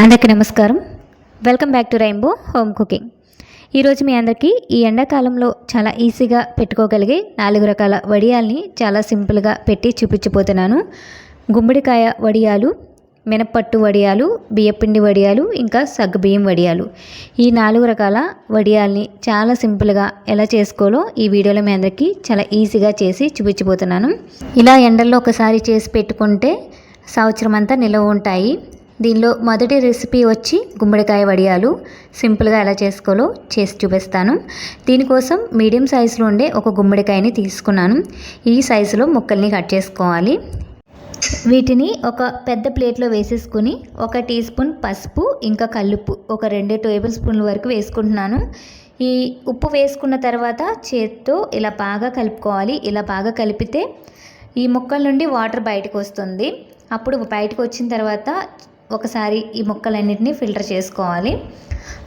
అందరికీ నమస్కారం. Welcome back to rainbow home cooking. ఈరోజు మీ అందరికీ ఈ ఎండాకాలంలో చాలా ఈజీగా పెట్టుకోగలిగే 4 రకాల వడియాల్ని చాలా సింపుల్గా పెట్టి చూపించబోతున్నాను. గుమ్మడికాయ వడియాలు, మినప్పట్టు వడియాలు, బియ్యపిండి వడియాలు, ఇంకా సగ్గుబియ్యం వడియాలు. ఈ 4 రకాల వడియాల్ని చాలా సింపుల్గా ఎలా చేసుకోవాలో ఈ వీడియోలో మీ అందరికీ చాలా ఈజీగా చేసి చూపించబోతున్నాను. ఇలా ఎండల్లో ఒకసారి చేసి పెట్టుకుంటే సంవత్సరం అంతా నిల్వ ఉంటాయి. దీనిలో మొదటి రెసిపీ వచ్చి గుమ్మడికాయ వడియాలు. సింపుల్గా ఎలా చేసుకోవాలో చేసి చూపిస్తాను. దీనికోసం మీడియం సైజులో ఉండే ఒక గుమ్మడికాయని తీసుకున్నాను. ఈ సైజులో ముక్కల్ని కట్ చేసుకోవాలి. వీటిని ఒక పెద్ద ప్లేట్లో వేసేసుకుని 1 టీ స్పూన్ పసుపు, ఇంకా కల్లుప్పు ఒక 2 టేబుల్ స్పూన్ల వరకు వేసుకుంటున్నాను. ఈ ఉప్పు వేసుకున్న తర్వాత చేత్తో ఇలా బాగా కలుపుకోవాలి. ఇలా బాగా కలిపితే ఈ ముక్కల నుండి వాటర్ బయటకు వస్తుంది. అప్పుడు బయటకు వచ్చిన తర్వాత ఒకసారి ఈ ముక్కలన్నిటిని ఫిల్టర్ చేసుకోవాలి.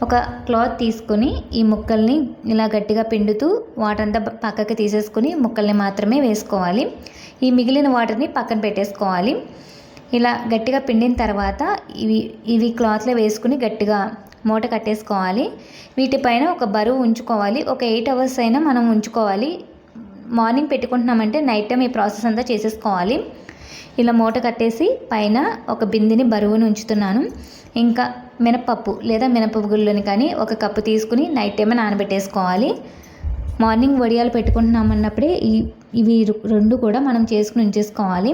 ఒక క్లాత్ తీసుకొని ఈ ముక్కల్ని ఇలా గట్టిగా పిండుతూ వాటర్ అంతా పక్కకి తీసేసుకుని ముక్కల్ని మాత్రమే వేసుకోవాలి. ఈ మిగిలిన వాటర్ని పక్కన పెట్టేసుకోవాలి. ఇలా గట్టిగా పిండిన తర్వాత ఇవి క్లాత్లో వేసుకుని గట్టిగా మూట కట్టేసుకోవాలి. వీటిపైన ఒక బరువు ఉంచుకోవాలి. ఒక 8 అవర్స్ అయినా మనం ఉంచుకోవాలి. మార్నింగ్ పెట్టుకుంటున్నామంటే నైట్ టైం ఈ ప్రాసెస్ అంతా చేసేసుకోవాలి. ఇలా మూట కట్టేసి పైన ఒక బిందెని బరువును ఉంచుతున్నాను. ఇంకా మినపప్పు లేదా మినపగుళ్ళని కానీ 1 కప్పు తీసుకుని నైట్ టైమే నానబెట్టేసుకోవాలి. మార్నింగ్ వడియాలు పెట్టుకుంటున్నామన్నప్పుడే ఇవి 2 కూడా మనం చేసుకుని ఉంచేసుకోవాలి.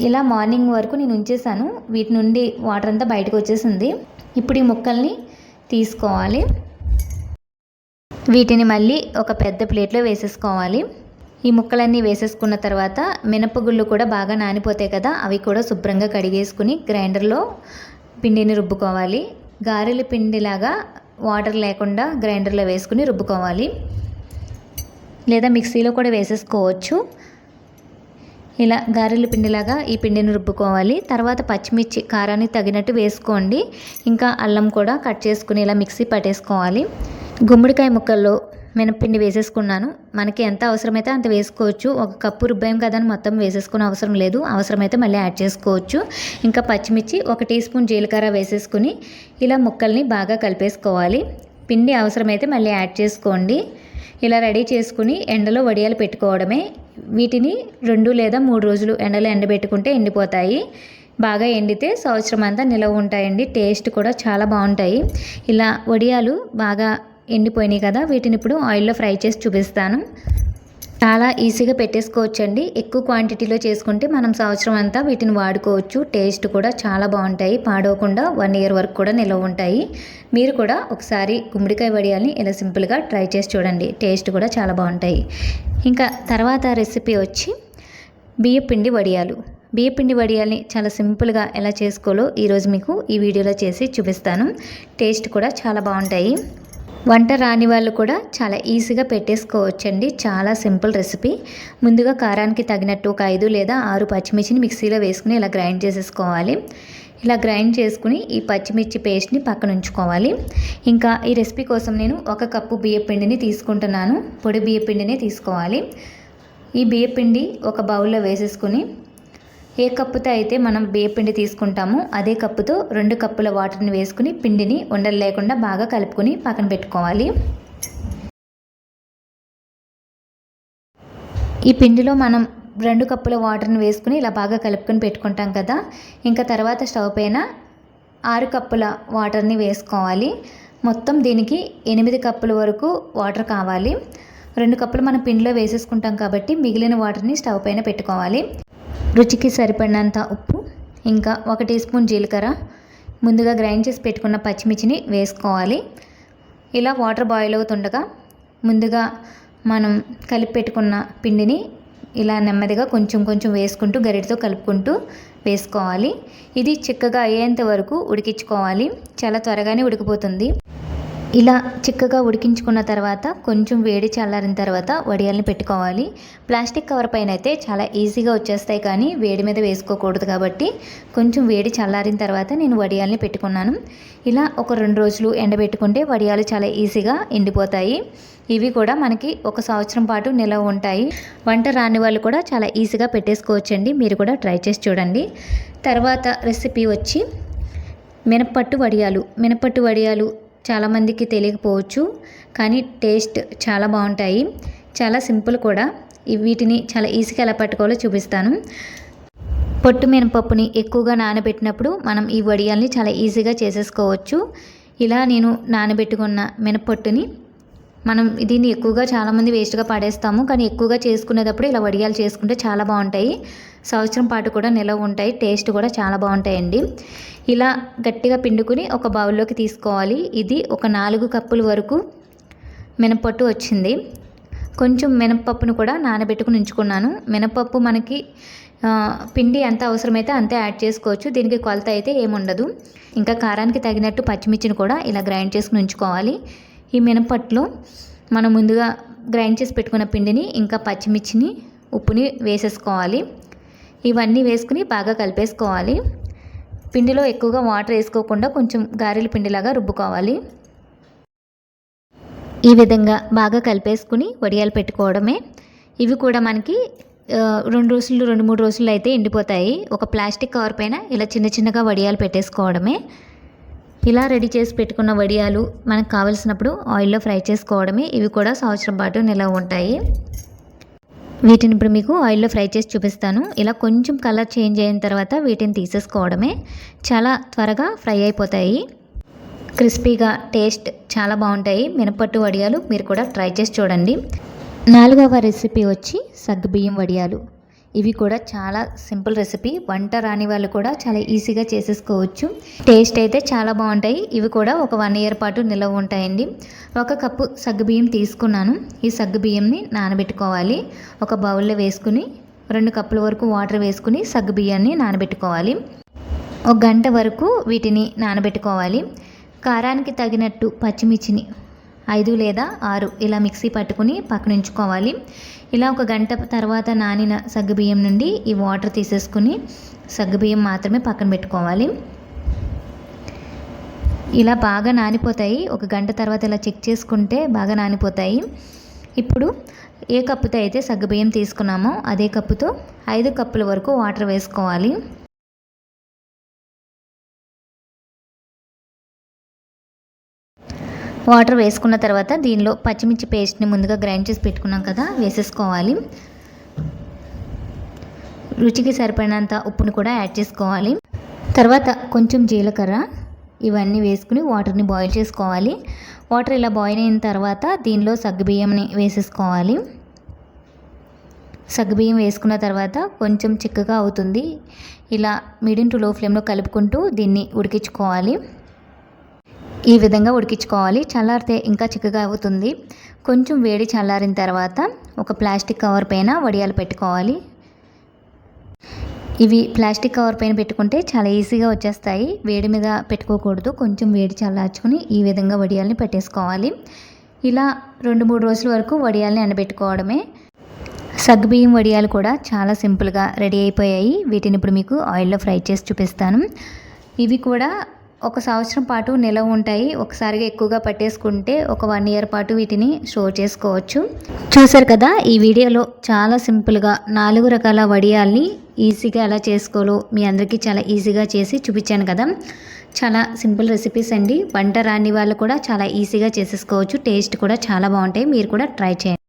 ఇలా మార్నింగ్ వరకు నేను ఉంచేసాను. వీటి నుండి వాటర్ అంతా బయటకు వచ్చేసింది. ఇప్పుడు ఈ ముక్కల్ని తీసుకోవాలి. వీటిని మళ్ళీ ఒక పెద్ద ప్లేట్లో వేసేసుకోవాలి. ఈ ముక్కలన్నీ వేసేసుకున్న తర్వాత మినపగుళ్ళు కూడా బాగా నానిపోతాయి కదా, అవి కూడా శుభ్రంగా కడిగేసుకుని గ్రైండర్లో పిండిని రుబ్బుకోవాలి. గారెల పిండిలాగా వాటర్ లేకుండా గ్రైండర్లో వేసుకుని రుబ్బుకోవాలి, లేదా మిక్సీలో కూడా వేసేసుకోవచ్చు. ఇలా గారెల పిండిలాగా ఈ పిండిని రుబ్బుకోవాలి. తర్వాత పచ్చిమిర్చి కారానికి తగినట్టు వేసుకోండి. ఇంకా అల్లం కూడా కట్ చేసుకుని ఇలా మిక్సీ పట్టేసుకోవాలి. గుమ్మడికాయ ముక్కల్లో మినప్పిండి వేసేసుకున్నాను. మనకి ఎంత అవసరమైతే అంత వేసుకోవచ్చు. 1 కప్పు రుబ్బాయం కదా అని మొత్తం వేసేసుకునే అవసరం లేదు. అవసరమైతే మళ్ళీ యాడ్ చేసుకోవచ్చు. ఇంకా పచ్చిమిర్చి, 1 టీ స్పూన్ జీలకర్ర వేసేసుకుని ఇలా ముక్కల్ని బాగా కలిపేసుకోవాలి. పిండి అవసరమైతే మళ్ళీ యాడ్ చేసుకోండి. ఇలా రెడీ చేసుకుని ఎండలో వడియాలు పెట్టుకోవడమే. వీటిని 2 లేదా 3 రోజులు ఎండలో ఎండబెట్టుకుంటే ఎండిపోతాయి. బాగా ఎండితే సంవత్సరం అంతా నిలవ ఉంటాయండి. టేస్ట్ కూడా చాలా బాగుంటాయి. ఇలా వడియాలు బాగా ఎండిపోయినాయి కదా, వీటిని ఇప్పుడు ఆయిల్లో ఫ్రై చేసి చూపిస్తాను. చాలా ఈజీగా పెట్టేసుకోవచ్చండి. ఎక్కువ క్వాంటిటీలో చేసుకుంటే మనం సంవత్సరం అంతా వీటిని వాడుకోవచ్చు. టేస్ట్ కూడా చాలా బాగుంటాయి. పాడవకుండా 1 ఇయర్ వరకు కూడా నిల్వ ఉంటాయి. మీరు కూడా ఒకసారి గుమ్మడికాయ వడియాల్ని ఇలా సింపుల్గా ట్రై చేసి చూడండి. టేస్ట్ కూడా చాలా బాగుంటాయి. ఇంకా తర్వాత రెసిపీ వచ్చి బియ్యపిండి వడియాలు. బియ్యపిండి వడియాల్ని చాలా సింపుల్గా ఎలా చేసుకోవాలో ఈరోజు మీకు ఈ వీడియోలో చేసి చూపిస్తాను. టేస్ట్ కూడా చాలా బాగుంటాయి. వంట రాని వాళ్ళు కూడా చాలా ఈజీగా పెట్టేసుకోవచ్చండి. చాలా సింపుల్ రెసిపీ. ముందుగా కారానికి తగినట్టు ఒక 5 లేదా 6 పచ్చిమిర్చిని మిక్సీలో వేసుకుని ఇలా గ్రైండ్ చేసేసుకోవాలి. ఇలా గ్రైండ్ చేసుకుని ఈ పచ్చిమిర్చి పేస్ట్ని పక్కన ఉంచుకోవాలి. ఇంకా ఈ రెసిపీ కోసం నేను 1 కప్పు బియ్యపిండిని తీసుకుంటున్నాను. పొడి బియ్యపిండినే తీసుకోవాలి. ఈ బియ్యపిండి ఒక బౌల్లో వేసేసుకుని ఏ కప్పుతో అయితే మనం బియ్యపిండి తీసుకుంటామో అదే కప్పుతో 2 కప్పుల వాటర్ని వేసుకుని పిండిని ఉండలు లేకుండా బాగా కలుపుకొని పక్కన పెట్టుకోవాలి. ఈ పిండిలో మనం 2 కప్పుల వాటర్ని వేసుకుని ఇలా బాగా కలుపుకొని పెట్టుకుంటాం కదా. ఇంకా తర్వాత స్టవ్ పైన 6 కప్పుల వాటర్ని వేసుకోవాలి. మొత్తం దీనికి 8 కప్పుల వరకు వాటర్ కావాలి. 2 కప్పులు మనం పిండిలో వేసేసుకుంటాం కాబట్టి మిగిలిన వాటర్ని స్టవ్ పైన పెట్టుకోవాలి. రుచికి సరిపడినంత ఉప్పు, ఇంకా 1 టీ స్పూన్ జీలకర్ర, ముందుగా గ్రైండ్ చేసి పెట్టుకున్న పచ్చిమిర్చిని వేసుకోవాలి. ఇలా వాటర్ బాయిల్ అవుతుండగా ముందుగా మనం కలిపి పెట్టుకున్న పిండిని ఇలా నెమ్మదిగా కొంచెం కొంచెం వేసుకుంటూ గరిటెతో కలుపుకుంటూ వేసుకోవాలి. ఇది చిక్కగా అయ్యేంత వరకు ఉడికించుకోవాలి. చాలా త్వరగానే ఉడికిపోతుంది. ఇలా చిక్కగా ఉడికించుకున్న తర్వాత కొంచెం వేడి చల్లారిన తర్వాత వడియాల్ని పెట్టుకోవాలి. ప్లాస్టిక్ కవర్ పైన అయితే చాలా ఈజీగా వచ్చేస్తాయి, కానీ వేడి మీద వేసుకోకూడదు కాబట్టి కొంచెం వేడి చల్లారిన తర్వాత నేను వడియాల్ని పెట్టుకున్నాను. ఇలా ఒక 2 రోజులు ఎండబెట్టుకుంటే వడియాలు చాలా ఈజీగా ఎండిపోతాయి. ఇవి కూడా మనకి 1 సంవత్సరం పాటు నిల్వ ఉంటాయి. వంట రాని వాళ్ళు కూడా చాలా ఈజీగా పెట్టేసుకోవచ్చండి. మీరు కూడా ట్రై చేసి చూడండి. తర్వాత రెసిపీ వచ్చి మినపట్టు వడియాలు చాలామందికి తెలియకపోవచ్చు, కానీ టేస్ట్ చాలా బాగుంటాయి. చాలా సింపుల్ కూడా. వీటిని చాలా ఈజీగా ఎలా పట్టుకోవాలో చూపిస్తాను. పొట్టు మినపప్పుని ఎక్కువగా నానబెట్టినప్పుడు మనం ఈ వడియాల్ని చాలా ఈజీగా చేసేసుకోవచ్చు. ఇలా నేను నానబెట్టుకున్న మినపట్టుని దీన్ని ఎక్కువగా చాలామంది వేస్ట్గా పడేస్తాము, కానీ ఎక్కువగా చేసుకునేటప్పుడు ఇలా వడియాలు చేసుకుంటే చాలా బాగుంటాయి. సంవత్సరం పాటు కూడా నిలవ ఉంటాయి. టేస్ట్ కూడా చాలా బాగుంటాయండి. ఇలా గట్టిగా పిండుకుని ఒక బౌల్లోకి తీసుకోవాలి. ఇది ఒక 4 కప్పుల వరకు మినపట్టు వచ్చింది. కొంచెం మినపప్పును కూడా నానబెట్టుకుని ఉంచుకున్నాను. మినపప్పు మనకి పిండి ఎంత అవసరమైతే అంతే యాడ్ చేసుకోవచ్చు. దీనికి కొలత అయితే ఏముండదు. ఇంకా కారానికి తగినట్టు పచ్చిమిర్చిని కూడా ఇలా గ్రైండ్ చేసుకుని ఉంచుకోవాలి. ఈ మినపట్టులో మనం ముందుగా గ్రైండ్ చేసి పెట్టుకున్న పిండిని, ఇంకా పచ్చిమిర్చిని, ఉప్పుని వేసేసుకోవాలి. ఇవన్నీ వేసుకుని బాగా కలిపేసుకోవాలి. పిండిలో ఎక్కువగా వాటర్ వేసుకోకుండా కొంచెం గారెల పిండిలాగా రుబ్బుకోవాలి. ఈ విధంగా బాగా కలిపేసుకుని వడియాలు పెట్టుకోవడమే. ఇవి కూడా మనకి 2-3 రోజులు అయితే ఎండిపోతాయి. ఒక ప్లాస్టిక్ కవర్ పైన ఇలా చిన్నగా వడియాలు పెట్టేసుకోవడమే. ఇలా రెడీ చేసి పెట్టుకున్న వడియాలు మనకు కావలసినప్పుడు ఆయిల్లో ఫ్రై చేసుకోవడమే. ఇవి కూడా సంవత్సరం పాటు నిలవ ఉంటాయి. వీటిని ఇప్పుడు మీకు ఆయిల్లో ఫ్రై చేసి చూపిస్తాను. ఇలా కొంచెం కలర్ చేంజ్ అయిన తర్వాత వీటిని తీసేసుకోవడమే. చాలా త్వరగా ఫ్రై అయిపోతాయి. క్రిస్పీగా టేస్ట్ చాలా బాగుంటాయి మినపట్టు వడియాలు. మీరు కూడా ట్రై చేసి చూడండి. 4వ రెసిపీ వచ్చి సగ్గుబియ్యం వడియాలు. ఇవి కూడా చాలా సింపుల్ రెసిపీ. వంట రాని వాళ్ళు కూడా చాలా ఈజీగా చేసేసుకోవచ్చు. టేస్ట్ అయితే చాలా బాగుంటాయి. ఇవి కూడా ఒక 1 ఇయర్ పాటు నిలవ ఉంటాయండి. 1 కప్పు సగ్గుబియ్యం తీసుకున్నాను. ఈ సగ్గుబియ్యంని నానబెట్టుకోవాలి. ఒక బౌల్లో వేసుకుని 2 కప్పుల వరకు వాటర్ వేసుకుని సగ్గుబియ్యాన్ని నానబెట్టుకోవాలి. 1 గంట వరకు వీటిని నానబెట్టుకోవాలి. కారానికి తగినట్టు పచ్చిమిర్చిని 5 లేదా 6 ఇలా మిక్సీ పట్టుకుని పక్కన ఉంచుకోవాలి. ఇలా 1 గంట తర్వాత నానిన సగ్గుబియ్యం నుండి ఈ వాటర్ తీసేసుకుని సగ్గుబియ్యం మాత్రమే పక్కన పెట్టుకోవాలి. ఇలా బాగా నానిపోతాయి. 1 గంట తర్వాత ఇలా చెక్ చేసుకుంటే బాగా నానిపోతాయి. ఇప్పుడు ఏ కప్పుతో అయితే సగ్గుబియ్యం తీసుకున్నామో అదే కప్పుతో 5 కప్పుల వరకు వాటర్ వేసుకోవాలి. వాటర్ వేసుకున్న తర్వాత దీనిలో పచ్చిమిర్చి పేస్ట్ని ముందుగా గ్రైండ్ చేసి పెట్టుకున్నాం కదా, వేసేసుకోవాలి. రుచికి సరిపడినంత ఉప్పుని కూడా యాడ్ చేసుకోవాలి. తర్వాత కొంచెం జీలకర్ర, ఇవన్నీ వేసుకుని వాటర్ని బాయిల్ చేసుకోవాలి. వాటర్ ఇలా బాయిల్ అయిన తర్వాత దీనిలో సగ్గుబియ్యంని వేసేసుకోవాలి. సగ్గుబియ్యం వేసుకున్న తర్వాత కొంచెం చిక్కగా అవుతుంది. ఇలా మీడియం టు లో ఫ్లేమ్లో కలుపుకుంటూ దీన్ని ఉడికించుకోవాలి. ఈ విధంగా ఉడికించుకోవాలి. చల్లారితే ఇంకా చిక్కగా అవుతుంది. కొంచెం వేడి చల్లారిన తర్వాత ఒక ప్లాస్టిక్ కవర్ పైన వడియాలు పెట్టుకోవాలి. ఇవి ప్లాస్టిక్ కవర్ పైన పెట్టుకుంటే చాలా ఈజీగా వచ్చేస్తాయి. వేడి మీద పెట్టుకోకూడదు. కొంచెం వేడి చల్లార్చుకుని ఈ విధంగా వడియాల్ని పెట్టేసుకోవాలి. ఇలా 2-3 రోజుల వరకు వడియాల్ని ఎండబెట్టుకోవడమే. సగ్గుబియ్యం వడియాలు కూడా చాలా సింపుల్గా రెడీ అయిపోయాయి. వీటిని ఇప్పుడు మీకు ఆయిల్లో ఫ్రై చేసి చూపిస్తాను. ఇవి కూడా 1 సంవత్సరం పాటు నిలవ ఉంటాయి. ఒకసారిగా ఎక్కువగా పట్టేసుకుంటే ఒక 1 ఇయర్ పాటు వీటిని స్టోర్ చేసుకోవచ్చు. చూసారు కదా, ఈ వీడియోలో చాలా సింపుల్గా 4 రకాల వడియాల్ని ఈజీగా ఎలా చేసుకోవాలో మీ అందరికీ చాలా ఈజీగా చేసి చూపించాను కదా. చాలా సింపుల్ రెసిపీస్ అండి. వంట రాని వాళ్ళు కూడా చాలా ఈజీగా చేసేసుకోవచ్చు. టేస్ట్ కూడా చాలా బాగుంటాయి. మీరు కూడా ట్రై చేయండి.